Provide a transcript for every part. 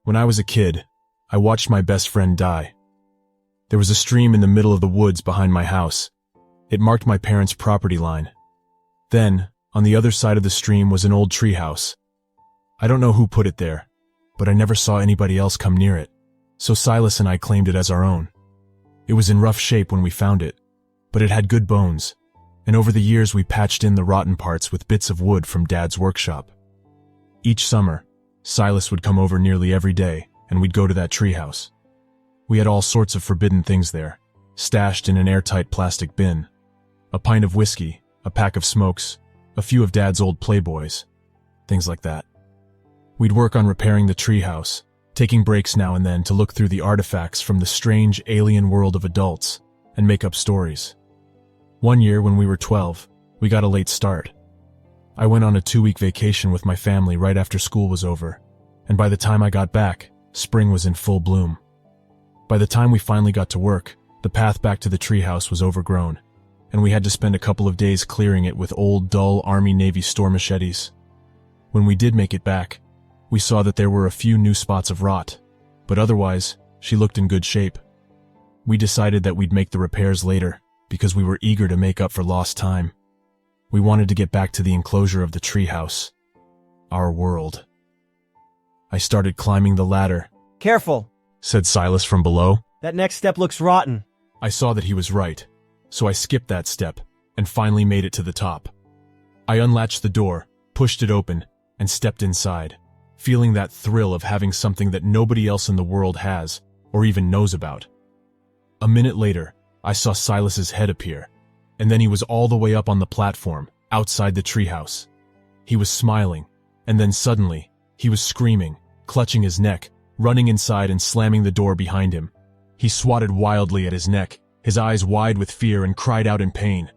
When I was a kid, I watched my best friend die. There was a stream in the middle of the woods behind my house. It marked my parents' property line. Then, on the other side of the stream was an old treehouse. I don't know who put it there, but I never saw anybody else come near it, so Silas and I claimed it as our own. It was in rough shape when we found it, but it had good bones, and over the years we patched in the rotten parts with bits of wood from Dad's workshop. Each summer, Silas would come over nearly every day, and we'd go to that treehouse. We had all sorts of forbidden things there, stashed in an airtight plastic bin. A pint of whiskey, a pack of smokes, a few of Dad's old Playboys, things like that. We'd work on repairing the treehouse, taking breaks now and then to look through the artifacts from the strange alien world of adults and make up stories. One year when we were 12, we got a late start. I went on a 2-week vacation with my family right after school was over, and by the time I got back, spring was in full bloom. By the time we finally got to work, the path back to the treehouse was overgrown, and we had to spend a couple of days clearing it with old, dull Army-Navy store machetes. When we did make it back, we saw that there were a few new spots of rot, but otherwise, she looked in good shape. We decided that we'd make the repairs later, because we were eager to make up for lost time. We wanted to get back to the enclosure of the treehouse. Our world. I started climbing the ladder. Careful, Said Silas from below. that next step looks rotten. I saw that he was right, so I skipped that step and finally made it to the top. I unlatched the door, pushed it open, and stepped inside, feeling that thrill of having something that nobody else in the world has or even knows about. A minute later, I saw Silas's head appear, and then he was all the way up on the platform, outside the treehouse. He was smiling, and then suddenly, he was screaming, clutching his neck, running inside and slamming the door behind him. He swatted wildly at his neck, his eyes wide with fear, and cried out in pain.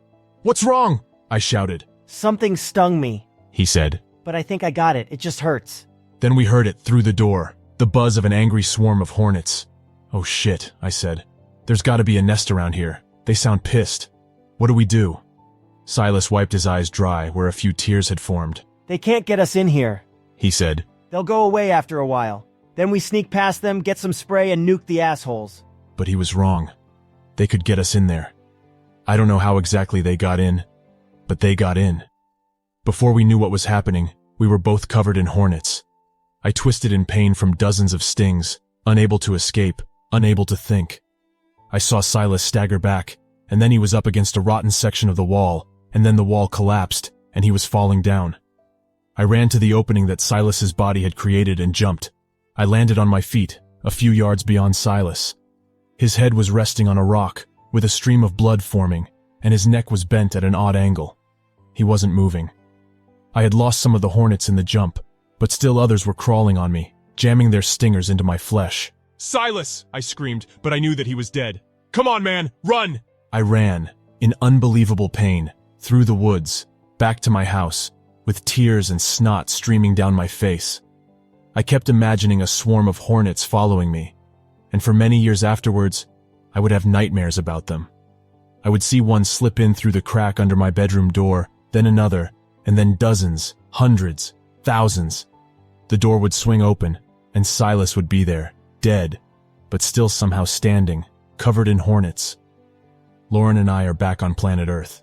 "What's wrong?" I shouted. Something stung me, He said. but I think I got it. It just hurts. Then we heard it through the door, the buzz of an angry swarm of hornets. "Oh shit," I said. "There's gotta be a nest around here. They sound pissed. What do we do?" Silas wiped his eyes dry where a few tears had formed. They can't get us in here. He said. They'll go away after a while. Then we sneak past them, get some spray, and nuke the assholes. But he was wrong. They could get us in there. I don't know how exactly they got in, but they got in. Before we knew what was happening, we were both covered in hornets. I twisted in pain from dozens of stings, unable to escape, unable to think. I saw Silas stagger back, and then he was up against a rotten section of the wall, and then the wall collapsed, and he was falling down. I ran to the opening that Silas's body had created and jumped. I landed on my feet, a few yards beyond Silas. His head was resting on a rock, with a stream of blood forming, and his neck was bent at an odd angle. He wasn't moving. I had lost some of the hornets in the jump, but still others were crawling on me, jamming their stingers into my flesh. "Silas!" I screamed, but I knew that he was dead. "Come on, man, run!" I ran, in unbelievable pain, through the woods, back to my house, with tears and snot streaming down my face. I kept imagining a swarm of hornets following me, and for many years afterwards, I would have nightmares about them. I would see one slip in through the crack under my bedroom door, then another, and then dozens, hundreds, thousands. The door would swing open, and Silas would be there, dead, but still somehow standing, covered in hornets. Lauren and I are back on planet Earth.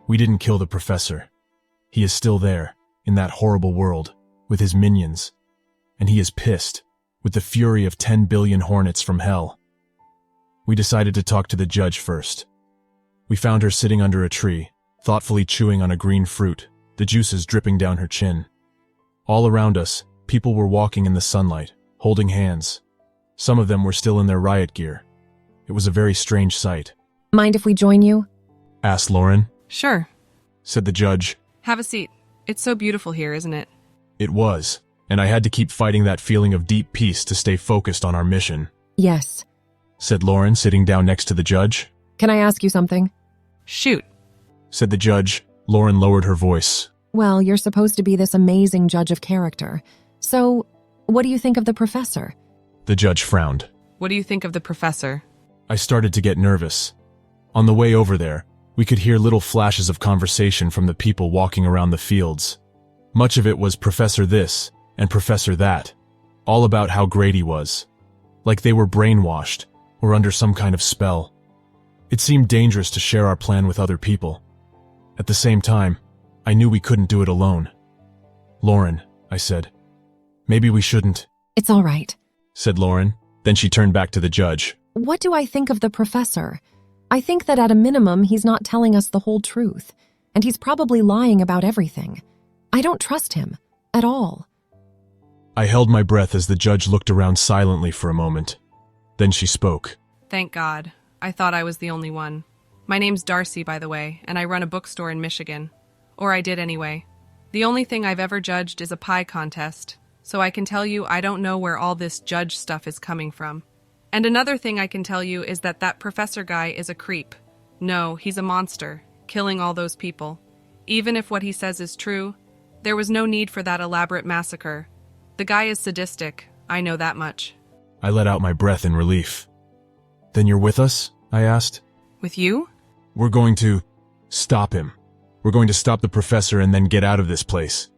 We didn't kill the professor. He is still there, in that horrible world, with his minions. And he is pissed, with the fury of 10 billion hornets from hell. We decided to talk to the judge first. We found her sitting under a tree, thoughtfully chewing on a green fruit, the juices dripping down her chin. All around us, people were walking in the sunlight, holding hands. Some of them were still in their riot gear. It was a very strange sight. Mind if we join you? Asked Lauren. Sure. Said the judge. Have a seat. It's so beautiful here, isn't it? It was, and I had to keep fighting that feeling of deep peace to stay focused on our mission. Yes. Said Lauren, sitting down next to the judge. Can I ask you something? Shoot. Said the judge. Lauren lowered her voice. Well, you're supposed to be this amazing judge of character. So, what do you think of the professor? The judge frowned. What do you think of the professor? I started to get nervous. On the way over there, we could hear little flashes of conversation from the people walking around the fields. Much of it was Professor this and Professor that. all about how great he was. Like they were brainwashed, or under some kind of spell. It seemed dangerous to share our plan with other people. At the same time, I knew we couldn't do it alone. Lauren, I said, maybe we shouldn't, It's all right. said Lauren. Then she turned back to the judge. What do I think of the professor? I think that at a minimum, he's not telling us the whole truth, and he's probably lying about everything. I don't trust him, at all. I held my breath as the judge looked around silently for a moment. Then she spoke. Thank God. I thought I was the only one. My name's Darcy, by the way, and I run a bookstore in Michigan. Or I did anyway. The only thing I've ever judged is a pie contest, so I can tell you I don't know where all this judge stuff is coming from. And another thing I can tell you is that professor guy is a creep. No, he's a monster, killing all those people. Even if what he says is true, there was no need for that elaborate massacre. The guy is sadistic, I know that much. I let out my breath in relief. Then you're with us? I asked. With you? We're going to stop him. We're going to stop the professor and then get out of this place.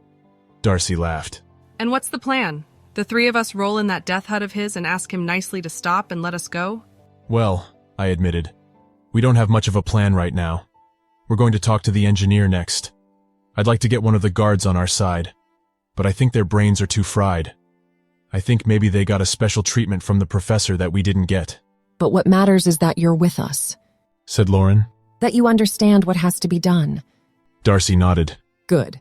Darcy laughed. And what's the plan? The three of us roll in that death hut of his and ask him nicely to stop and let us go? Well, I admitted, we don't have much of a plan right now. We're going to talk to the engineer next. I'd like to get one of the guards on our side, but I think their brains are too fried. I think maybe they got a special treatment from the professor that we didn't get. But what matters is that you're with us, Said Lauren. that you understand what has to be done. Darcy nodded. Good.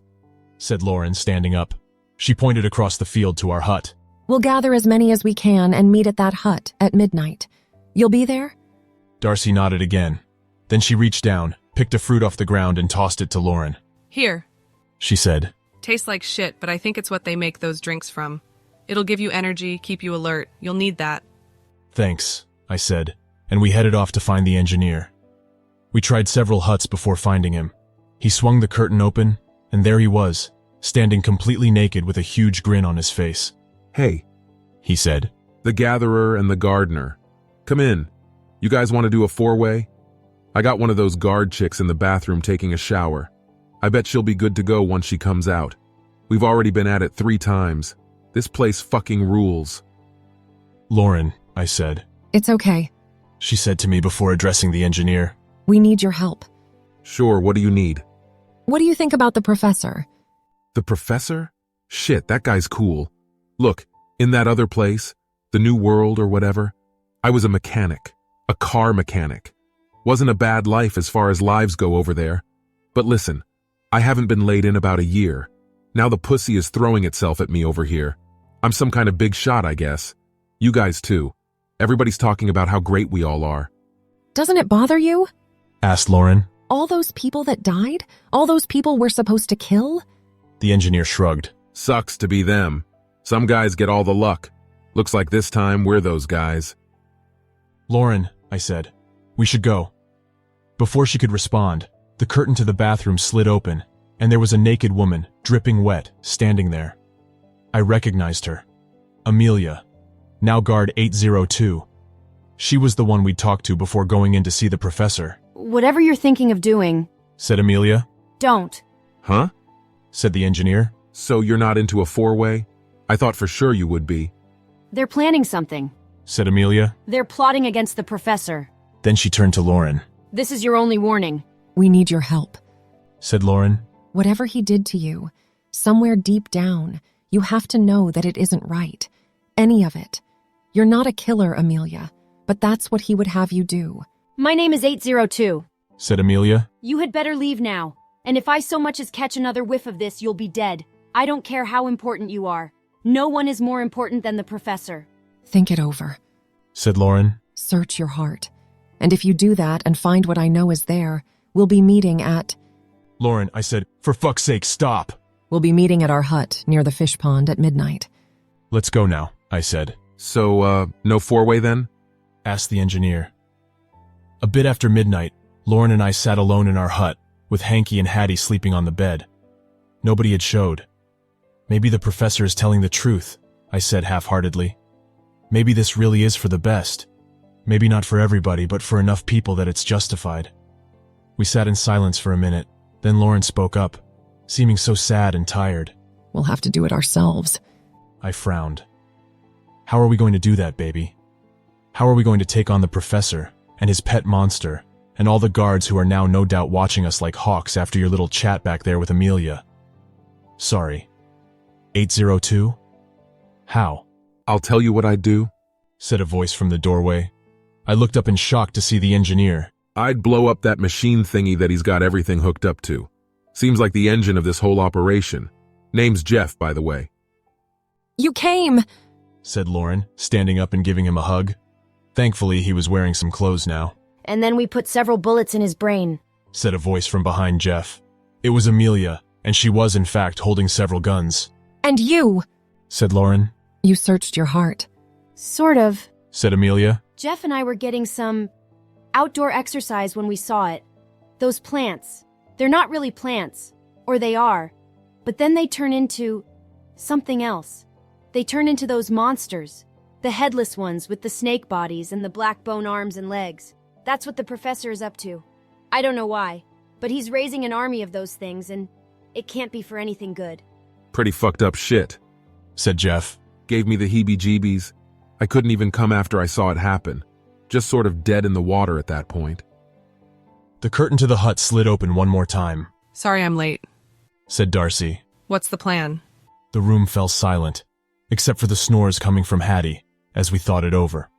Said Lauren, standing up. She pointed across the field to our hut. We'll gather as many as we can and meet at that hut at midnight. You'll be there? Darcy nodded again. Then she reached down, picked a fruit off the ground and tossed it to Lauren. Here. She said. Tastes like shit, but I think it's what they make those drinks from. It'll give you energy, keep you alert. You'll need that. Thanks, I said, and we headed off to find the engineer. We tried several huts before finding him. He swung the curtain open, and there he was, standing completely naked with a huge grin on his face. Hey, He said. the gatherer and the gardener. Come in. You guys want to do a four-way? I got one of those guard chicks in the bathroom taking a shower. I bet she'll be good to go once she comes out. We've already been at it 3 times. This place fucking rules. Lauren, I said. It's okay. She said to me before addressing the engineer. We need your help. Sure, what do you need? What do you think about the professor? The professor? Shit, that guy's cool. Look, in that other place, the New World or whatever, I was a mechanic, a car mechanic. Wasn't a bad life as far as lives go over there. But listen, I haven't been laid in about a year. Now the pussy is throwing itself at me over here. I'm some kind of big shot, I guess. You guys too. Everybody's talking about how great we all are. Doesn't it bother you? Asked Lauren. All those people that died? All those people we're supposed to kill? The engineer shrugged. Sucks to be them. Some guys get all the luck. Looks like this time we're those guys. Lauren, I said, we should go. Before she could respond, the curtain to the bathroom slid open, and there was a naked woman, dripping wet, standing there. I recognized her. Amelia, now guard 802. She was the one we'd talked to before going in to see the professor. Whatever you're thinking of doing, Said Amelia. don't. Huh? Said the engineer. So you're not into a four-way? I thought for sure you would be. They're planning something. Said Amelia. They're plotting against the professor. Then she turned to Lauren. This is your only warning. We need your help. Said Lauren. Whatever he did to you, somewhere deep down, you have to know that it isn't right. Any of it. You're not a killer, Amelia, but that's what he would have you do. My name is 802. Said Amelia. You had better leave now. And if I so much as catch another whiff of this, you'll be dead. I don't care how important you are. No one is more important than the professor. Think it over. Said Lauren. Search your heart. And if you do that and find what I know is there, we'll be meeting at... Lauren, I said, for fuck's sake, stop. We'll be meeting at our hut near the fish pond at midnight. Let's go now, I said. So, no four-way then? Asked the engineer. A bit after midnight, Lauren and I sat alone in our hut, with Hanky and Hattie sleeping on the bed. Nobody had showed. Maybe the professor is telling the truth, I said half-heartedly. Maybe this really is for the best. Maybe not for everybody, but for enough people that it's justified. We sat in silence for a minute, then Lauren spoke up, seeming so sad and tired. We'll have to do it ourselves. I frowned. How are we going to do that, baby? How are we going to take on the professor and his pet monster and all the guards who are now no doubt watching us like hawks after your little chat back there with Amelia? Sorry. 802? How? I'll tell you what I'd do. Said a voice from the doorway. I looked up in shock to see the engineer. I'd blow up that machine thingy that he's got everything hooked up to. Seems like the engine of this whole operation. Name's Jeff, by the way. You came! Said Lauren, standing up and giving him a hug. Thankfully, he was wearing some clothes now. And then we put several bullets in his brain. Said a voice from behind Jeff. It was Amelia, and she was in fact holding several guns. And you! Said Lauren. You searched your heart. Sort of. Said Amelia. Jeff and I were getting some outdoor exercise when we saw it. Those plants. They're not really plants. Or they are. But then they turn into something else. They turn into those monsters. The headless ones with the snake bodies and the black bone arms and legs. That's what the professor is up to. I don't know why, but he's raising an army of those things, and it can't be for anything good. Pretty fucked up shit. Said Jeff. Gave me the heebie-jeebies. I couldn't even come after I saw it happen. Just sort of dead in the water at that point. The curtain to the hut slid open one more time. Sorry I'm late. Said Darcy. What's the plan? The room fell silent, except for the snores coming from Hattie, as we thought it over.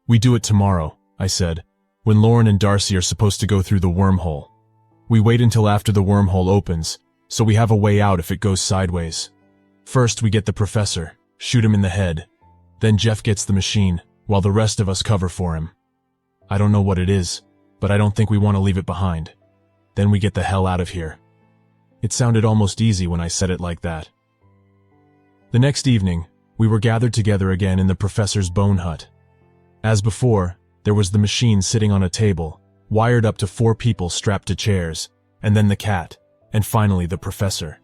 We do it tomorrow, I said, when Lauren and Darcy are supposed to go through the wormhole. We wait until after the wormhole opens, so we have a way out if it goes sideways. First, we get the professor, shoot him in the head. Then Jeff gets the machine, while the rest of us cover for him. I don't know what it is, but I don't think we want to leave it behind. Then we get the hell out of here. It sounded almost easy when I said it like that. The next evening, we were gathered together again in the professor's bone hut. As before, there was the machine sitting on a table, wired up to 4 people strapped to chairs, and then the cat, and finally the professor.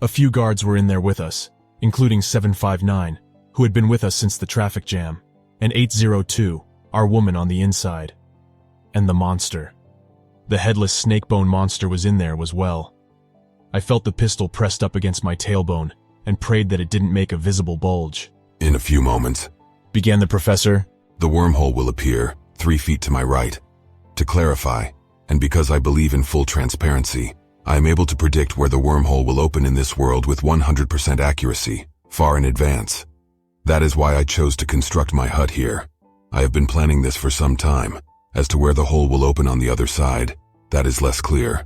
A few guards were in there with us, including 759, who had been with us since the traffic jam, and 802, our woman on the inside. And the monster. The headless snake-bone monster was in there as well. I felt the pistol pressed up against my tailbone and prayed that it didn't make a visible bulge. In a few moments, Began the professor. the wormhole will appear 3 feet to my right. To clarify, and because I believe in full transparency, I am able to predict where the wormhole will open in this world with 100% accuracy, far in advance. That is why I chose to construct my hut here. I have been planning this for some time. As to where the hole will open on the other side, that is less clear.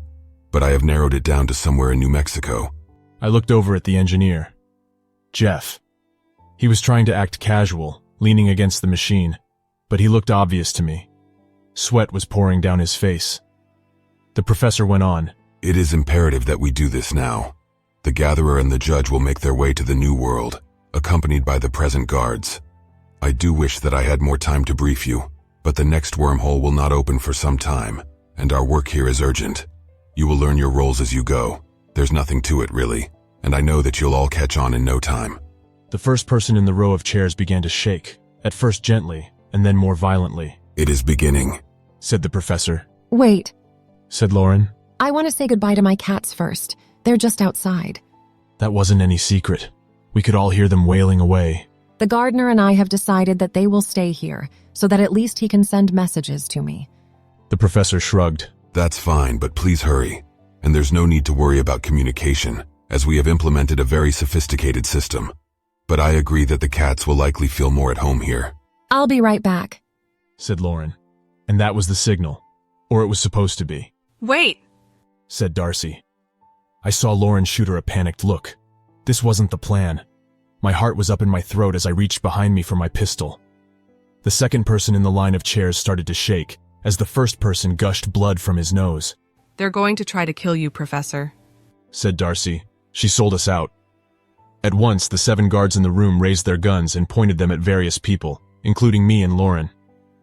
But I have narrowed it down to somewhere in New Mexico. I looked over at the engineer. Jeff. He was trying to act casual, leaning against the machine, but he looked obvious to me. Sweat was pouring down his face. The professor went on. It is imperative that we do this now. The Gatherer and the Judge will make their way to the New World, accompanied by the present guards. I do wish that I had more time to brief you, but the next wormhole will not open for some time, and our work here is urgent. You will learn your roles as you go. There's nothing to it, really, and I know that you'll all catch on in no time. The first person in the row of chairs began to shake, at first gently, and then more violently. It is beginning. Said the professor. Wait, Said Lauren. I want to say goodbye to my cats first. They're just outside. That wasn't any secret. We could all hear them wailing away. The gardener and I have decided that they will stay here, so that at least he can send messages to me. The professor shrugged. That's fine, but please hurry. And there's no need to worry about communication, as we have implemented a very sophisticated system. But I agree that the cats will likely feel more at home here. I'll be right back. Said Lauren. And that was the signal. Or it was supposed to be. Wait! Said Darcy. I saw Lauren shoot her a panicked look. This wasn't the plan. My heart was up in my throat as I reached behind me for my pistol. The second person in the line of chairs started to shake, as the first person gushed blood from his nose. They're going to try to kill you, Professor. Said Darcy. She sold us out. At once, the 7 guards in the room raised their guns and pointed them at various people, including me and Lauren.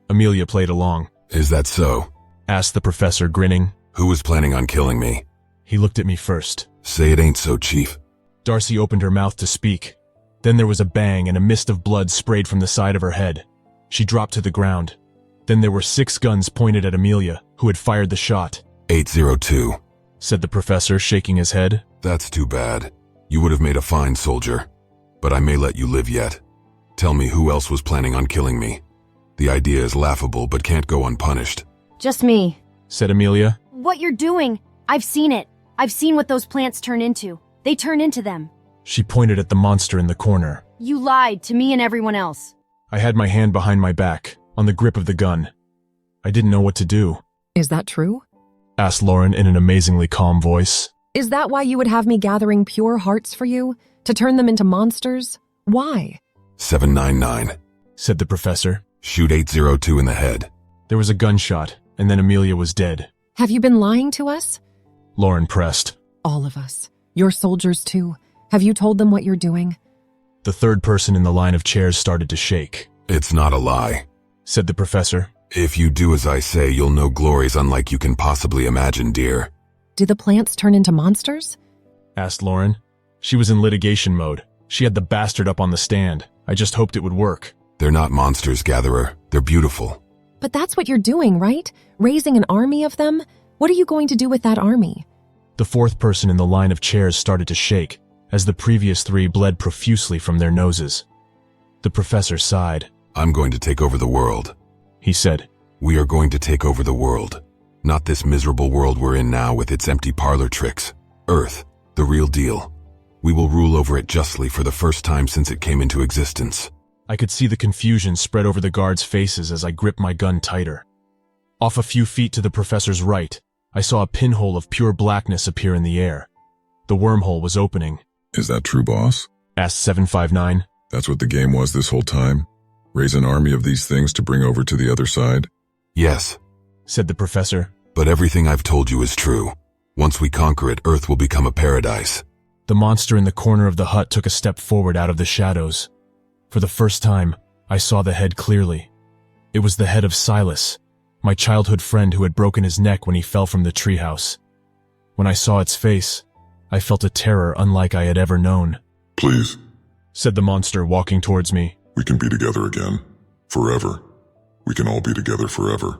Amelia played along. Is that so? Asked the professor, grinning. Who was planning on killing me? He looked at me first. Say it ain't so, Chief. Darcy opened her mouth to speak. Then there was a bang and a mist of blood sprayed from the side of her head. She dropped to the ground. Then there were 6 guns pointed at Amelia, who had fired the shot. 802. Said the professor, shaking his head. That's too bad. You would have made a fine soldier. But I may let you live yet. Tell me who else was planning on killing me. The idea is laughable but can't go unpunished. Just me. said Amelia. What you're doing, I've seen it. I've seen what those plants turn into. They turn into them. She pointed at the monster in the corner. You lied to me and everyone else. I had my hand behind my back, on the grip of the gun. I didn't know what to do, Is that true? asked Lauren in an amazingly calm voice. Is that why you would have me gathering pure hearts for you? To turn them into monsters? Why? 799. Said the professor. Shoot 802 in the head. There was a gunshot, and then Amelia was dead. Have you been lying to us? Lauren pressed. All of us. Your soldiers too. Have you told them what you're doing? The third person in the line of chairs started to shake, It's not a lie. said the professor. If you do as I say, you'll know glories unlike you can possibly imagine, dear. Did the plants turn into monsters? Asked Lauren. She was in litigation mode. She had the bastard up on the stand. I just hoped it would work. They're not monsters, Gatherer. They're beautiful. But that's what you're doing, right? Raising an army of them? What are you going to do with that army? The fourth person in the line of chairs started to shake, as the previous three bled profusely from their noses. The professor sighed. I'm going to take over the world. He said, We are going to take over the world. Not this miserable world we're in now with its empty parlor tricks. Earth, the real deal. We will rule over it justly for the first time since it came into existence. I could see the confusion spread over the guards' faces as I gripped my gun tighter. Off a few feet to the professor's right, I saw a pinhole of pure blackness appear in the air. The wormhole was opening. Is that true, boss? Asked 759. That's what the game was this whole time? Raise an army of these things to bring over to the other side? Yes, Said the professor. but everything I've told you is true. Once we conquer it, Earth will become a paradise. The monster in the corner of the hut took a step forward out of the shadows. For the first time, I saw the head clearly. It was the head of Silas, my childhood friend who had broken his neck when he fell from the treehouse. When I saw its face, I felt a terror unlike I had ever known. Please, Said the monster, walking towards me. we can be together again. Forever. We can all be together forever.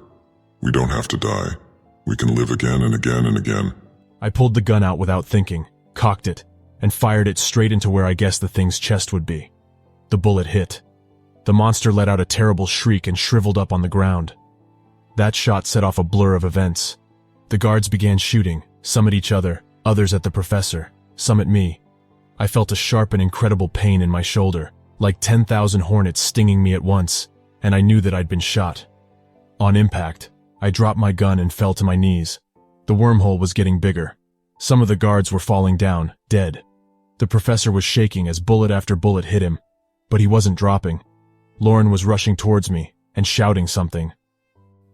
We don't have to die. We can live again and again and again. I pulled the gun out without thinking, cocked it, and fired it straight into where I guessed the thing's chest would be. The bullet hit. The monster let out a terrible shriek and shriveled up on the ground. That shot set off a blur of events. The guards began shooting, some at each other, others at the professor, some at me. I felt a sharp and incredible pain in my shoulder, like 10,000 hornets stinging me at once, and I knew that I'd been shot. On impact, I dropped my gun and fell to my knees. The wormhole was getting bigger. Some of the guards were falling down, dead. The professor was shaking as bullet after bullet hit him, but he wasn't dropping. Lauren was rushing towards me and shouting something.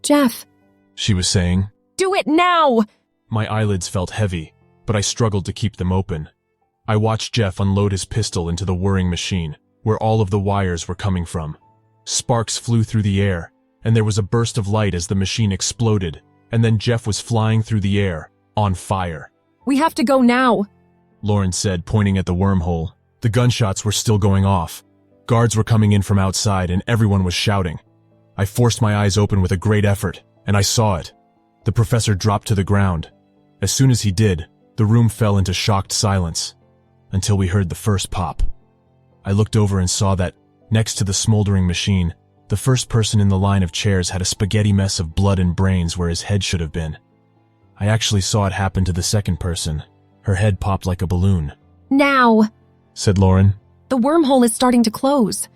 Jeff, She was saying. do it now! My eyelids felt heavy, but I struggled to keep them open. I watched Jeff unload his pistol into the whirring machine, where all of the wires were coming from. Sparks flew through the air, and there was a burst of light as the machine exploded, and then Jeff was flying through the air, on fire. We have to go now. Lauren said, pointing at the wormhole. The gunshots were still going off. Guards were coming in from outside, and everyone was shouting. I forced my eyes open with a great effort, and I saw it. The professor dropped to the ground. As soon as he did, the room fell into shocked silence, until we heard the first pop. I looked over and saw that, next to the smoldering machine, the first person in the line of chairs had a spaghetti mess of blood and brains where his head should have been. I actually saw it happen to the second person. Her head popped like a balloon. Now! Said Lauren. The wormhole is starting to close.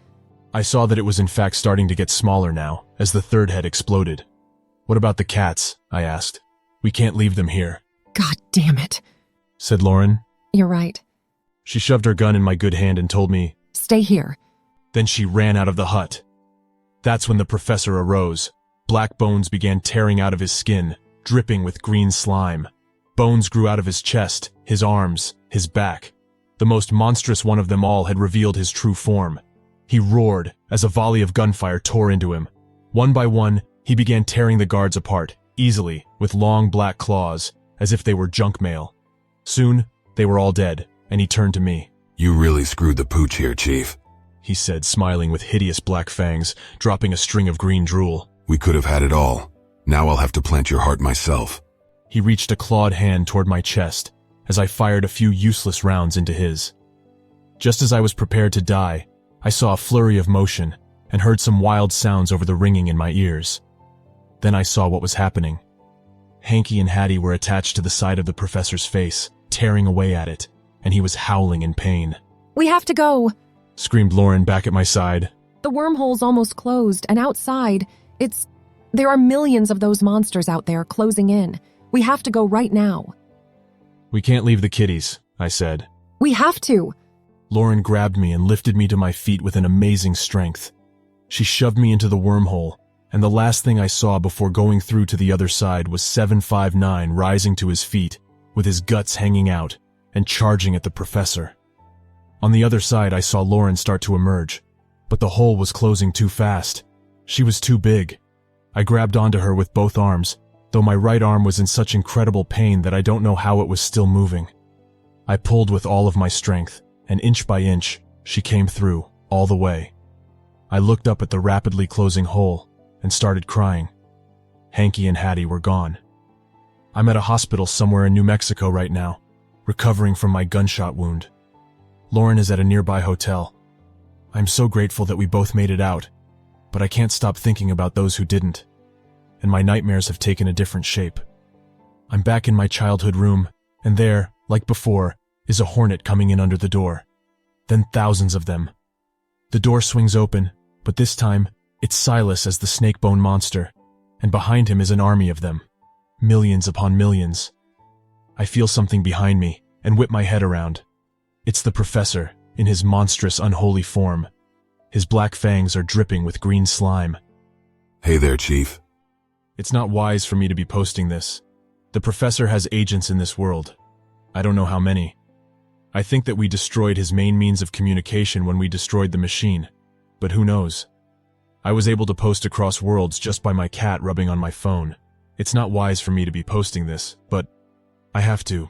I saw that it was in fact starting to get smaller now, as the third head exploded. What about the cats? I asked. We can't leave them here, God damn it. said Lauren. You're right. She shoved her gun in my good hand and told me. Stay here. Then she ran out of the hut. That's when the professor arose. Black bones began tearing out of his skin, dripping with green slime. Bones grew out of his chest, his arms, his back. The most monstrous one of them all had revealed his true form. He roared as a volley of gunfire tore into him. One by one, he began tearing the guards apart, easily, with long black claws, as if they were junk mail. Soon, they were all dead, and he turned to me. You really screwed the pooch here, Chief. He said, smiling with hideous black fangs, dropping a string of green drool. We could have had it all. Now I'll have to plant your heart myself. He reached a clawed hand toward my chest, as I fired a few useless rounds into his. Just as I was prepared to die, I saw a flurry of motion and heard some wild sounds over the ringing in my ears. Then I saw what was happening. Hanky and Hattie were attached to the side of the professor's face, tearing away at it, and he was howling in pain. We have to go! Screamed Lauren back at my side. The wormhole's almost closed, and outside, there are millions of those monsters out there closing in. We have to go right now. We can't leave the kiddies, I said. We have to! Lauren grabbed me and lifted me to my feet with an amazing strength. She shoved me into the wormhole, and the last thing I saw before going through to the other side was 759 rising to his feet, with his guts hanging out, and charging at the professor. On the other side, I saw Lauren start to emerge, but the hole was closing too fast. She was too big. I grabbed onto her with both arms, though my right arm was in such incredible pain that I don't know how it was still moving. I pulled with all of my strength, and inch by inch, she came through, all the way. I looked up at the rapidly closing hole and started crying. Hanky and Hattie were gone. I'm at a hospital somewhere in New Mexico right now, recovering from my gunshot wound. Lauren is at a nearby hotel. I'm so grateful that we both made it out, but I can't stop thinking about those who didn't, and my nightmares have taken a different shape. I'm back in my childhood room, and there, like before, is a hornet coming in under the door. Then thousands of them. The door swings open, but this time, it's Silas as the snake-bone monster, and behind him is an army of them. Millions upon millions. I feel something behind me, and whip my head around. It's the professor, in his monstrous, unholy form. His black fangs are dripping with green slime. Hey there, Chief. It's not wise for me to be posting this. The professor has agents in this world. I don't know how many. I think that we destroyed his main means of communication when we destroyed the machine, but who knows? I was able to post across worlds just by my cat rubbing on my phone. It's not wise for me to be posting this, but I have to,